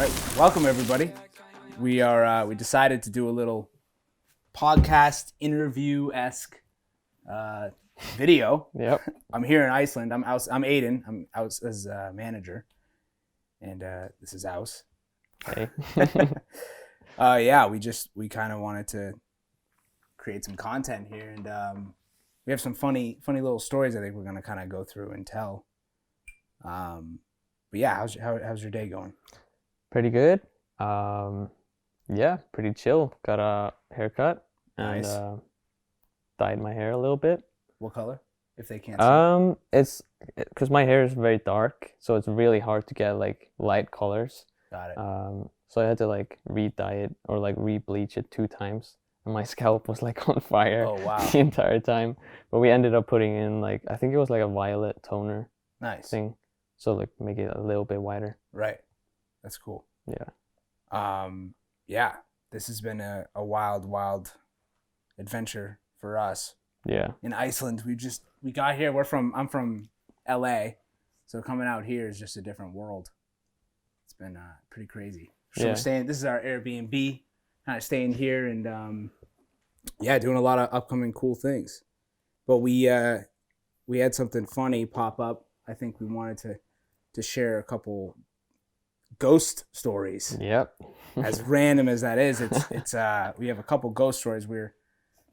right, welcome everybody. We decided to do a little podcast interview-esque video. Yep. I'm here in Iceland. I'm Aiden. I'm Ouse as manager, and this is Ouse. Hey. We kind of wanted to create some content here, and we have some funny little stories. I think we're gonna kind of go through and tell. But yeah, how's your day going? Pretty good. Yeah, pretty chill. Got a haircut and Nice. Dyed my hair a little bit. What color? If they can't see. It's because my hair is very dark, so it's really hard to get like light colors. Got it. So I had to like re-dye it or like re-bleach it 2 times, and my scalp was like on fire Oh wow. the entire time. But we ended up putting in like I think it was like a violet toner Nice. thing, so like make it a little bit whiter. Right. That's cool. Yeah. Yeah. This has been a wild adventure for us. Yeah. In Iceland, we got here. I'm from LA, so coming out here is just a different world. It's been pretty crazy. So Yeah. we're staying. This is our Airbnb. Kind of staying here and doing a lot of upcoming cool things. But we had something funny pop up. I think we wanted to share a couple ghost stories. Yep. As random as that is, it's we have a couple ghost stories. We're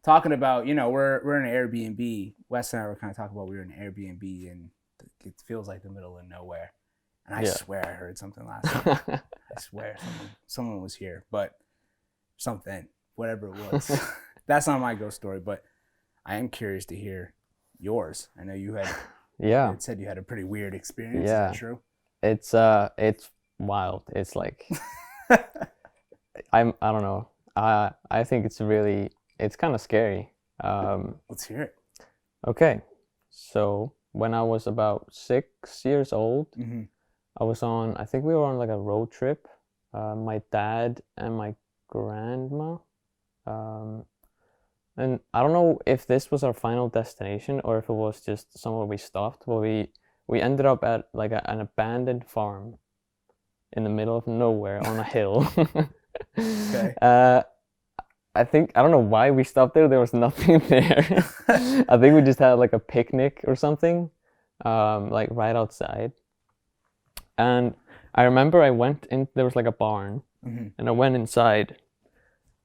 talking about, we're in an Airbnb. Wes and I were kind of talking about we were in an Airbnb and it feels like the middle of nowhere. And I swear I heard something last night. I swear someone was here, but something, whatever it was. That's not my ghost story, but I am curious to hear yours. I know you had said you had a pretty weird experience. Yeah. Is that true? It's wild. It's like I don't know. I think it's kind of scary. Let's hear it. Okay. So when I was about 6 years old, Mm-hmm. I think we were on like a road trip. My dad and my grandma. And I don't know if this was our final destination or if it was just somewhere we stopped, but we ended up at like an abandoned farm in the middle of nowhere on a hill. Okay. I don't know why we stopped there. There was nothing there. I think we just had like a picnic or something, like right outside. And I remember I went in, there was like a barn, Mm-hmm. and I went inside,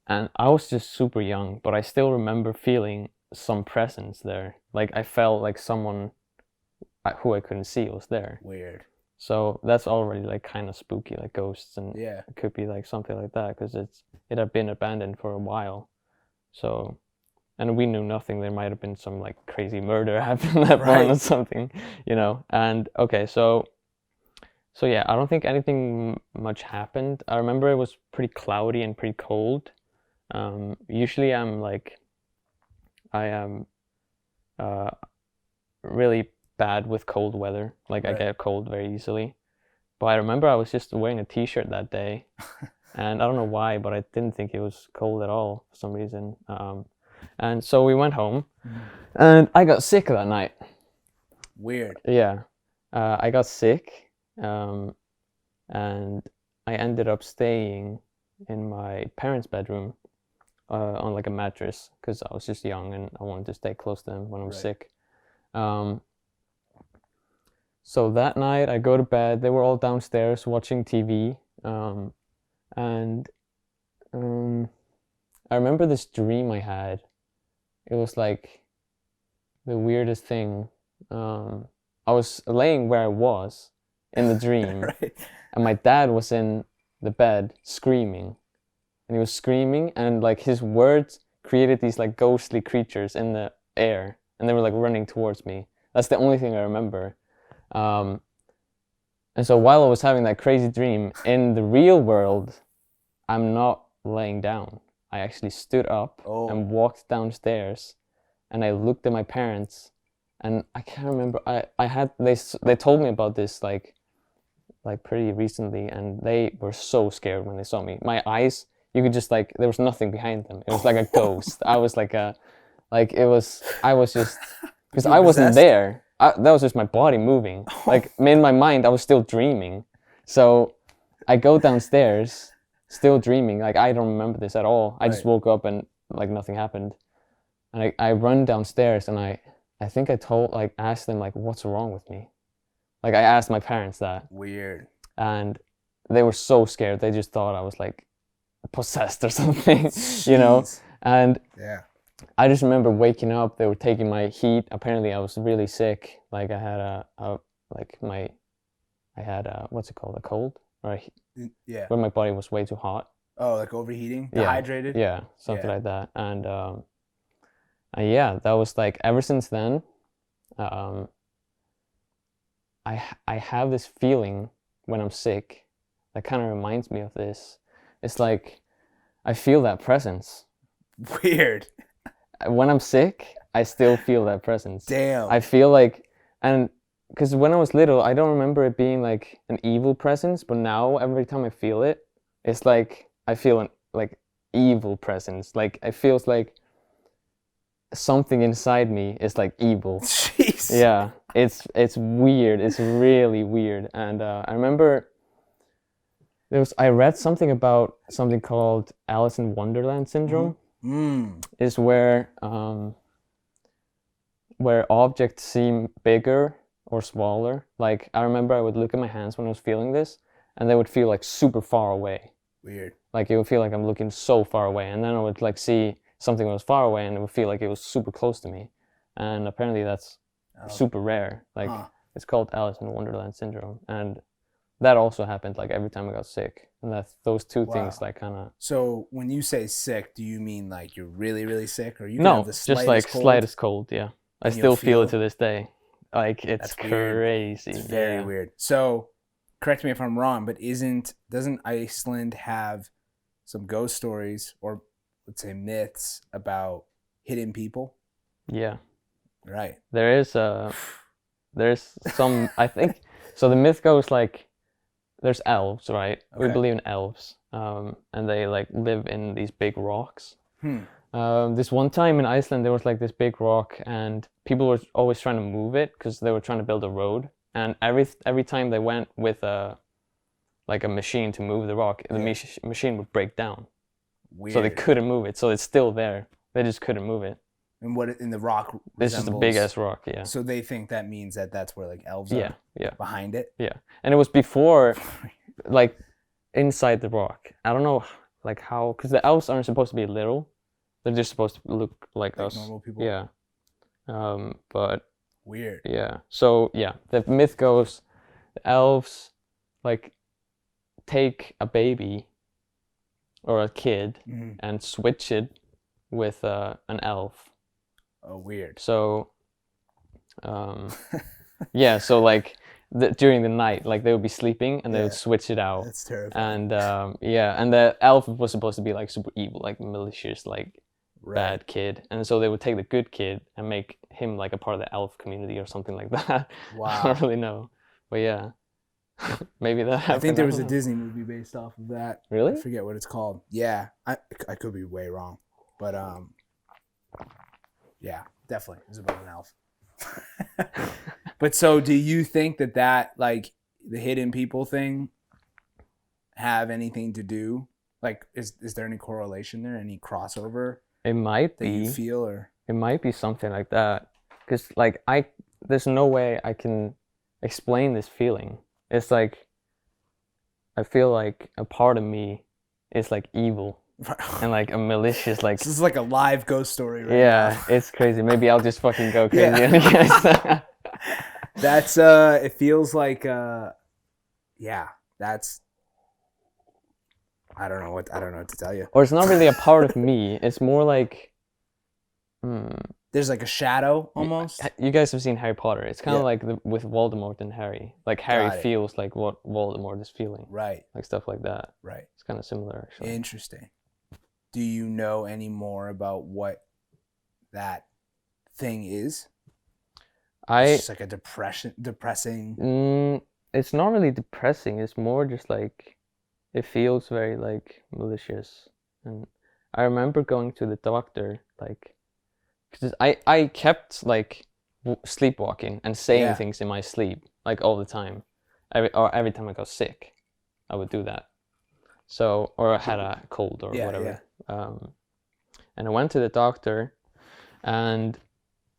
and I was just super young, but I still remember feeling some presence there. Like I felt like someone who I couldn't see was there. Weird. So that's already like kind of spooky, like ghosts, and Yeah. it could be like something like that because it had been abandoned for a while. So, and we knew nothing. There might have been some like crazy murder happening in that barn or something, And okay, so yeah, I don't think anything much happened. I remember it was pretty cloudy and pretty cold. Usually I am really bad with cold weather. Like I get cold very easily. But I remember I was just wearing a t-shirt that day. And I don't know why, but I didn't think it was cold at all for some reason. And so we went home, and I got sick that night. Weird. Yeah. I got sick, and I ended up staying in my parents' bedroom on like a mattress because I was just young and I wanted to stay close to them when I was sick. So that night I go to bed. They were all downstairs watching TV, and I remember this dream I had. It was like the weirdest thing. I was laying where I was in the dream, Right. and my dad was in the bed screaming, and he was screaming, and like his words created these like ghostly creatures in the air, and they were like running towards me. That's the only thing I remember. And so while I was having that crazy dream, in the real world, I'm not laying down. I actually stood up and walked downstairs, and I looked at my parents, and I can't remember. They told me about this like pretty recently, and they were so scared when they saw me. My eyes, you could just like, there was nothing behind them. It was like a ghost. I was just, because I wasn't there. That was just my body moving. Like in my mind, I was still dreaming. So I go downstairs, still dreaming. Like I don't remember this at all. I just woke up and like nothing happened. And I run downstairs and I think I asked them like, what's wrong with me? Like I asked my parents that. Weird. And they were so scared. They just thought I was like possessed or something, you know? And yeah. I just remember waking up, they were taking my heat. Apparently I was really sick. Like I had what's it called? A cold? Or yeah. Where my body was way too hot. Oh, like overheating? Dehydrated? Yeah, something like that. And yeah, that was like, ever since then, I have this feeling when I'm sick that kind of reminds me of this. It's like, I feel that presence. Weird. When I'm sick, I still feel that presence. Damn. I feel like, and because when I was little, I don't remember it being like an evil presence, but now every time I feel it, it's like I feel an like evil presence. Like it feels like something inside me is like evil. Jeez. Yeah, it's weird. It's really weird. And I remember I read something about something called Alice in Wonderland syndrome. Is where objects seem bigger or smaller. Like I remember I would look at my hands when I was feeling this, and they would feel like super far away. Weird. Like it would feel like I'm looking so far away, and then I would like see something that was far away, and it would feel like it was super close to me. And apparently that's super rare. Like it's called Alice in Wonderland syndrome, and that also happened like every time I got sick. And that's those two things like kind of. So when you say sick, do you mean like you're really, really sick, or you no, have the just like cold? Slightest cold? Yeah, I still feel it to this day. Like it's crazy. It's very weird. So correct me if I'm wrong, but doesn't Iceland have some ghost stories, or let's say myths, about hidden people? Yeah. Right. There's some, I think. So the myth goes like, there's elves, right? Okay. We believe in elves, and they like live in these big rocks. This one time in Iceland, there was like this big rock, and people were always trying to move it because they were trying to build a road. And every time they went with a machine to move the rock, the machine would break down. Weird. So they couldn't move it. So it's still there. They just couldn't move it. And what in the rock? This is a big ass rock, yeah. So they think that means that's where like elves are. Yeah. Behind it. Yeah, and it was before, like, inside the rock. I don't know, like how, because the elves aren't supposed to be little. They're just supposed to look like us. Normal people. Yeah. But. Weird. Yeah. So yeah, the myth goes, the elves, like, take a baby or a kid and switch it with an elf. Oh, weird. So, yeah, so like during the night, like they would be sleeping and they would switch it out. That's terrifying. And yeah, and the elf was supposed to be like super evil, like malicious, like bad kid. And so they would take the good kid and make him like a part of the elf community or something like that. Wow. I don't really know. But yeah. Maybe that happened. I think there was a Disney movie based off of that. Really? I forget what it's called. Yeah. I could be way wrong. But yeah, definitely. It was about an elf. But so do you think that like the hidden people thing have anything to do? Like is there any correlation there? Any crossover? It might be. That you feel, or it might be something like that. Because like there's no way I can explain this feeling. It's like I feel like a part of me is like evil and like a malicious like. This is like a live ghost story, right? Yeah, now. It's crazy. Maybe I'll just fucking go crazy. That's it feels like yeah, that's I don't know what to tell you. Or it's not really a part of me. It's more like there's like a shadow almost. You guys have seen Harry Potter. It's kind of like with Voldemort and Harry. Like Harry feels like what Voldemort is feeling. Right. Like stuff like that. Right. It's kind of similar, actually. Interesting. Do you know any more about what that thing is? It's just like a depressing. It's not really depressing. It's more just like it feels very like malicious. And I remember going to the doctor like. Because I kept like sleepwalking and saying things in my sleep like all the time, every time I got sick, I would do that. So, or I had a cold or whatever. Yeah. And I went to the doctor, and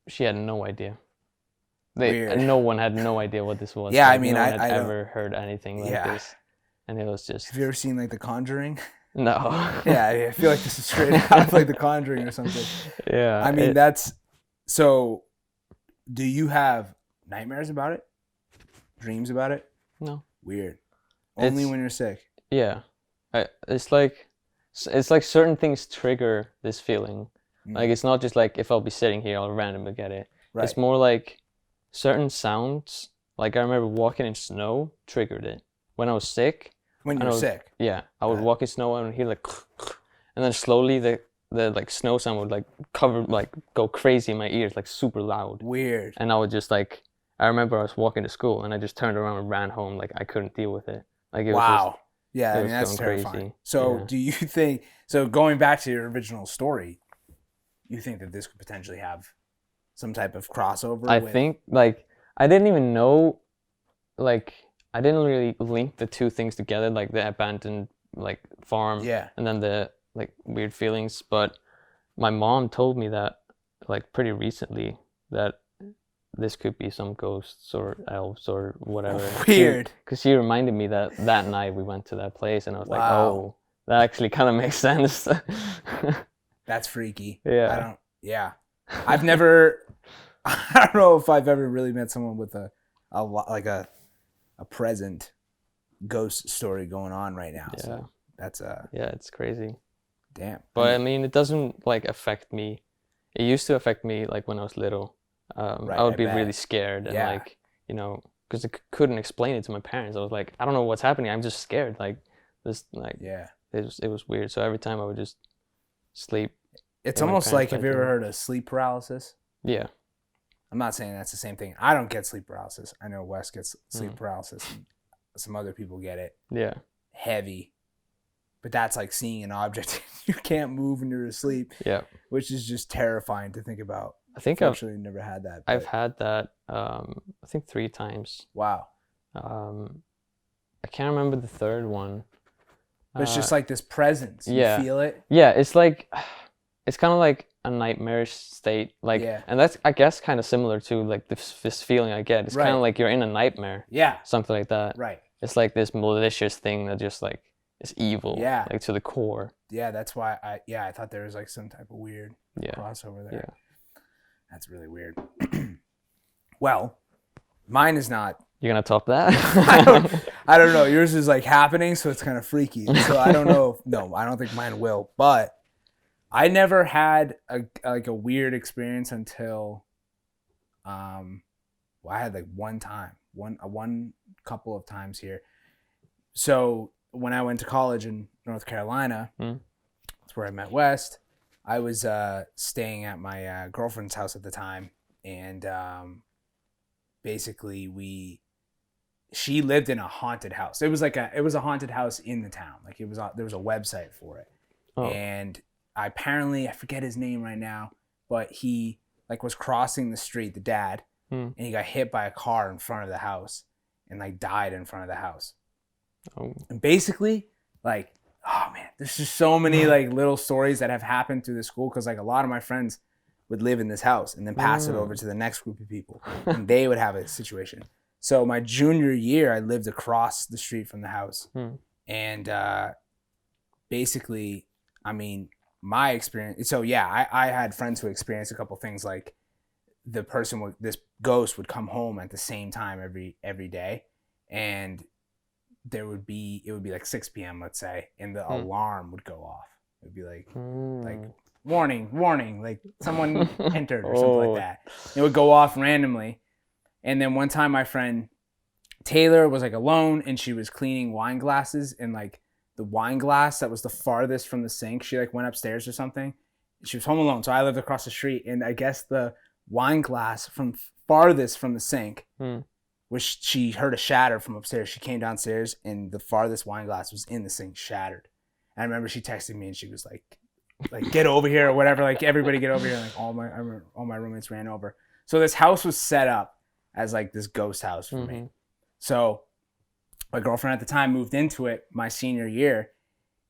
she had no idea. Weird. No one had no idea what this was. Yeah, like, I mean, no one had I ever heard anything like this, and it was just. Have you ever seen like The Conjuring? No. Yeah, I feel like this is straight out of like The Conjuring or something. Yeah. I mean, that's so. Do you have nightmares about it? Dreams about it? No. Weird. Only when you're sick. Yeah, it's like certain things trigger this feeling. Like it's not just like if I'll be sitting here, I'll randomly get it. Right. It's more like certain sounds. Like I remember walking in snow triggered it when I was sick. When you were sick. Yeah, I would walk in snow and hear like, and then slowly the like snow sound would like go crazy in my ears, like super loud. Weird. And I would just like, I remember I was walking to school and I just turned around and ran home. Like I couldn't deal with it. Like it was just, yeah, I mean, that's terrifying. Crazy. So do you think, so going back to your original story, you think that this could potentially have some type of crossover? I think like, I didn't even know, like, I didn't really link the two things together, like the abandoned like farm and then the like weird feelings. But my mom told me that like pretty recently that this could be some ghosts or elves or whatever. Weird. Because she reminded me that night we went to that place and I was like, oh, that actually kind of makes sense. That's freaky. Yeah. I've never, I don't know if I've ever really met someone with a present ghost story going on right now. Yeah. So that's yeah, it's crazy. Damn. But I mean, it doesn't like affect me. It used to affect me like when I was little. I would be really scared and like, you know, because I couldn't explain it to my parents. I was like, I don't know what's happening. I'm just scared. Like this, like it was weird. So every time I would just sleep. It's almost like, have you ever heard of sleep paralysis? Yeah. I'm not saying that's the same thing. I don't get sleep paralysis. I know Wes gets sleep paralysis. And some other people get it. Yeah. Heavy. But that's like seeing an object you can't move when you're asleep. Yeah. Which is just terrifying to think about. I think I've actually never had that. But I've had that I think 3 times. Wow. I can't remember the third one. But it's just like this presence. You feel it? Yeah, it's like it's kind of like a nightmarish state, like, and that's I guess kind of similar to like this feeling I get. It's kind of like you're in a nightmare, something like that. Right. It's like this malicious thing that just like is evil, like to the core. Yeah, that's why I thought there was like some type of weird crossover there. Yeah, that's really weird. Well, mine is not. You're gonna top that? I don't know. Yours is like happening, so it's kind of freaky. So I don't know. No, I don't think mine will, but. I never had a weird experience until, I had like one couple of times here. So when I went to college in North Carolina, that's where I met West. I was staying at my girlfriend's house at the time, and basically she lived in a haunted house. It was a haunted house in the town. Like there was a website for it, and. I forget his name right now, but he like was crossing the street, the dad, and he got hit by a car in front of the house and like died in front of the house. Oh. And basically, like, oh man, there's just so many like little stories that have happened through the school because like a lot of my friends would live in this house and then pass it over to the next group of people and they would have a situation. So my junior year, I lived across the street from the house, and basically, I mean. My experience. So yeah, I had friends who experienced a couple things like this ghost would come home at the same time every day, and it would be like 6 p.m. let's say, and the alarm would go off. It would be like warning, like someone entered or something like that. It would go off randomly, and then one time my friend Taylor was like alone and she was cleaning wine glasses and like. The wine glass that was the farthest from the sink. She like went upstairs or something. She was home alone. So I lived across the street. And I guess the wine glass from farthest from the sink, which she heard a shatter from upstairs. She came downstairs and the farthest wine glass was in the sink, shattered. And I remember she texted me and she was like get over here or whatever. Like everybody get over here. Like all my roommates ran over. So this house was set up as like this ghost house for me. So my girlfriend at the time moved into it my senior year,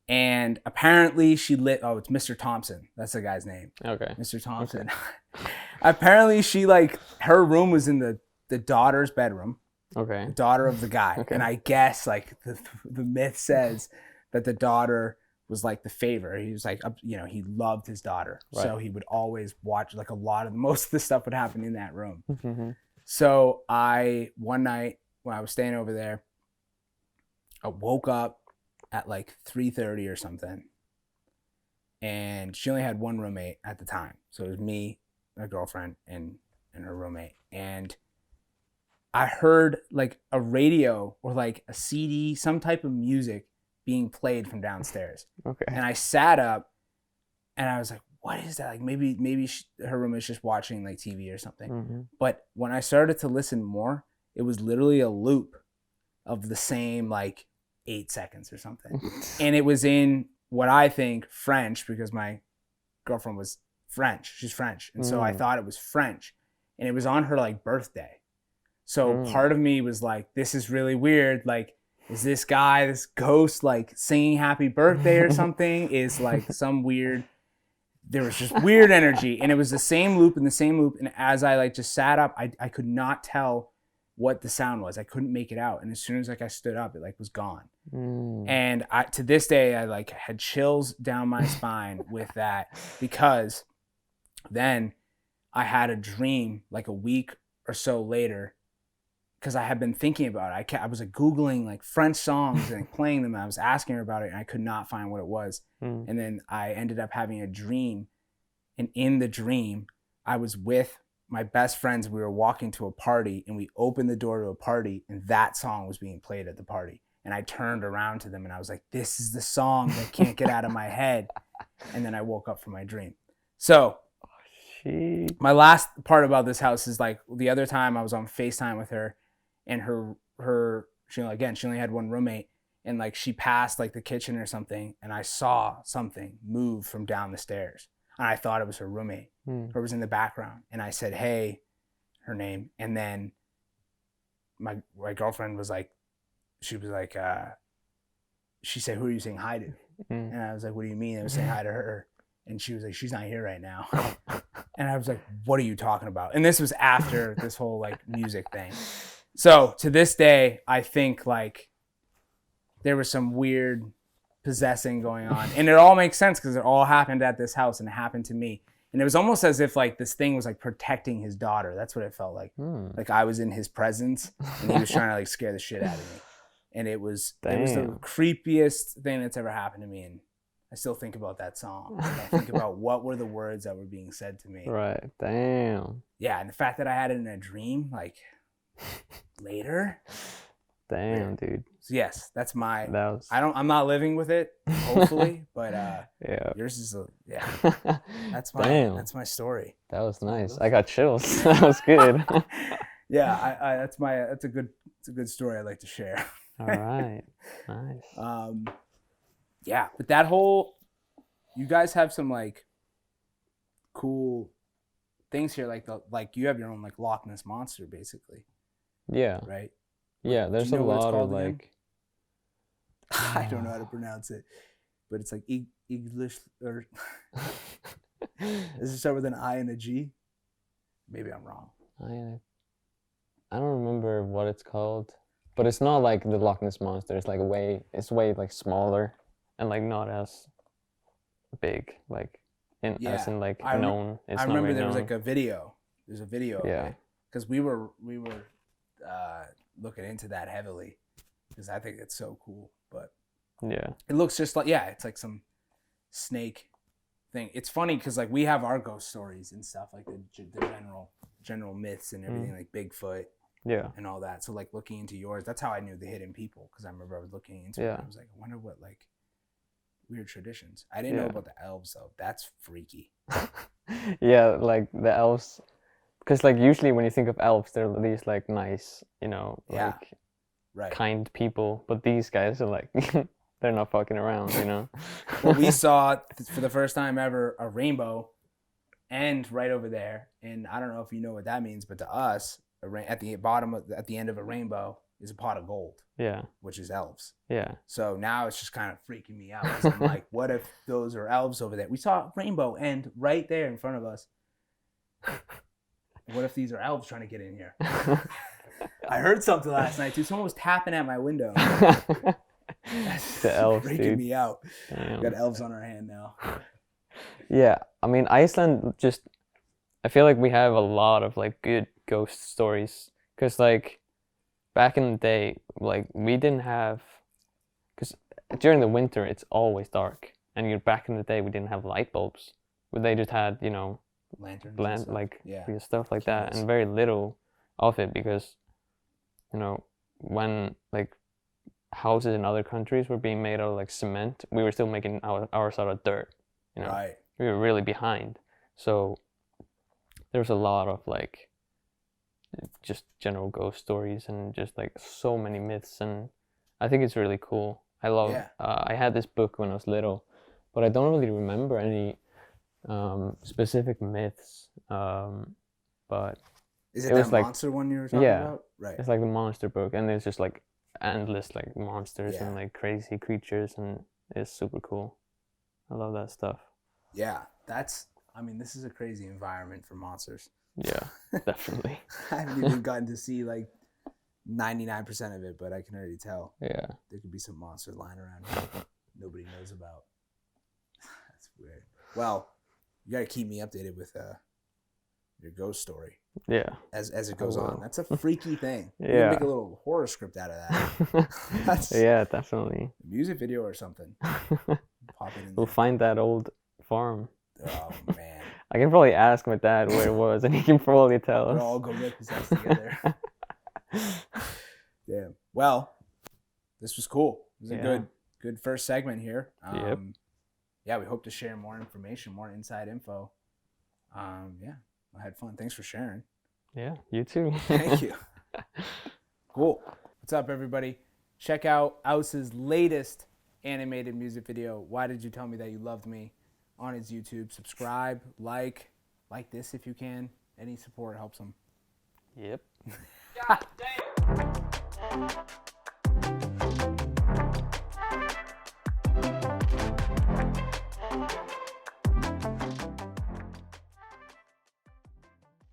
and apparently she lit. Oh, it's Mr. Thompson. That's the guy's name. Okay. Mr. Thompson. Okay. Apparently she like her room was in the daughter's bedroom. Okay. The daughter of the guy. Okay. And I guess like the myth says that the daughter was like the favorite. He was like, you know, he loved his daughter. Right. So he would always watch like most of the stuff would happen in that room. Mm-hmm. So one night when I was staying over there, I woke up at like 3:30 or something. And she only had one roommate at the time. So it was me, my girlfriend, and her roommate. And I heard like a radio or like a CD, some type of music being played from downstairs. Okay. And I sat up and I was like, what is that? Like maybe her roommate's just watching like TV or something. Mm-hmm. But when I started to listen more, it was literally a loop of the same like 8 seconds or something. And it was in what I think French, because my girlfriend was French. She's French. And so I thought it was French. And it was on her like birthday. So part of me was like, this is really weird. Like, is this guy, this ghost, like singing happy birthday or something? Is like some weird, there was just weird energy. And it was the same loop and the same loop. And as I like just sat up, I could not tell what the sound was. I couldn't make it out. And as soon as like I stood up, it like was gone. And to this day, I like had chills down my spine with that, because then I had a dream like a week or so later, because I had been thinking about it. I was like Googling like French songs and like, playing them. And I was asking her about it and I could not find what it was. And then I ended up having a dream. And in the dream, I was with my best friends. We were walking to a party and we opened the door to a party and that song was being played at the party. And I turned around to them and I was like, this is the song that can't get out of my head. And then I woke up from my dream. So my last part about this house is like the other time I was on FaceTime with her, and she only had one roommate, and like she passed like the kitchen or something, and I saw something move from down the stairs, and I thought it was her roommate. Her was in the background, and I said, hey, her name, and then my girlfriend was like, she said, who are you saying hi to? And I was like, what do you mean? I was saying hi to her. And she was like, she's not here right now. And I was like, what are you talking about? And this was after this whole like music thing. So to this day, I think like there was some weird possessing going on. And it all makes sense because it all happened at this house and it happened to me. And it was almost as if like this thing was like protecting his daughter. That's what it felt like. Like I was in his presence and he was trying to like scare the shit out of me. And it was the creepiest thing that's ever happened to me. And I still think about that song. I think about what were the words that were being said to me. Right. Damn. Yeah, and the fact that I had it in a dream, like later. Damn, dude. So yes, that's my. I'm not living with it, hopefully, but yeah. Yours is yeah. That's my story. That was nice. I got chills. That was good. Yeah, that's a good story I'd like to share. All right. Nice. Yeah, but you guys have some like cool things here, like you have your own like Loch Ness Monster, basically. Yeah. Right. Yeah, there's a lot of like. I don't know how to pronounce it, but it's like English or. Does it start with an I and a G? Maybe I'm wrong. I don't remember what it's called, but it's not like the Loch Ness Monster. It's like way like smaller. And like not as big, like as in like known. It's I not remember really there known. was like a video. There's a video. Yeah. Because we were looking into that heavily, because I think it's so cool. But yeah, it looks just like it's like some snake thing. It's funny because like we have our ghost stories and stuff, like the general myths and everything, like Bigfoot. Yeah. And all that. So like looking into yours, that's how I knew the hidden people, because I remember I was looking into it. And I was like, I wonder what like weird traditions. I didn't know about the elves though. That's freaky. Yeah, like the elves, because like usually when you think of elves, they're these like nice, like kind people. But these guys are like, they're not fucking around, Well, we saw for the first time ever a rainbow, and right over there, and I don't know if you know what that means, but to us, at the end of a rainbow is a pot of gold. Yeah. Which is elves. Yeah. So now it's just kind of freaking me out. 'Cause I'm like, what if those are elves over there? We saw a rainbow end right there in front of us. What if these are elves trying to get in here? I heard something last night, too. Someone was tapping at my window. That's the elves, freaking dude. me out. Damn. We got elves on our hand now. Yeah, I mean, Iceland just, I feel like we have a lot of like good ghost stories. Because like back in the day, like we didn't have, because during the winter it's always dark. And back in the day we didn't have light bulbs. They just had, you know, lanterns, stuff like that, and very little of it because, you know, when like houses in other countries were being made out of like cement, we were still making ours out of dirt. You know, right. We were really behind. So there's a lot of like just general ghost stories and just like so many myths, and I think it's really cool. I love. Yeah. I had this book when I was little, but I don't really remember any specific myths. But is it was that like, monster one you were talking about? Right. It's like the monster book, and there's just like endless like monsters and like crazy creatures, and it's super cool. I love that stuff. Yeah, I mean, this is a crazy environment for monsters. Yeah, definitely. I haven't even gotten to see like 99% of it, but I can already tell. Yeah. There could be some monsters lying around here nobody knows about. That's weird. Well, you got to keep me updated with your ghost story. Yeah. As it goes on. That's a freaky thing. Yeah. You can make a little horror script out of that. Yeah, definitely. A music video or something. Pop it in We'll find that old farm. Oh, man. I can probably ask my dad where it was, and he can probably tell us. We'll all go get possessed together. Damn. Well, this was cool. It was a good first segment here. Yep. Yeah, we hope to share more information, more inside info. Yeah, I had fun. Thanks for sharing. Yeah, you too. Thank you. Cool. What's up, everybody? Check out Ouse's latest animated music video, Why Did You Tell Me That You Loved Me, on his YouTube. Subscribe, like this if you can. Any support helps him. Yep. God damn.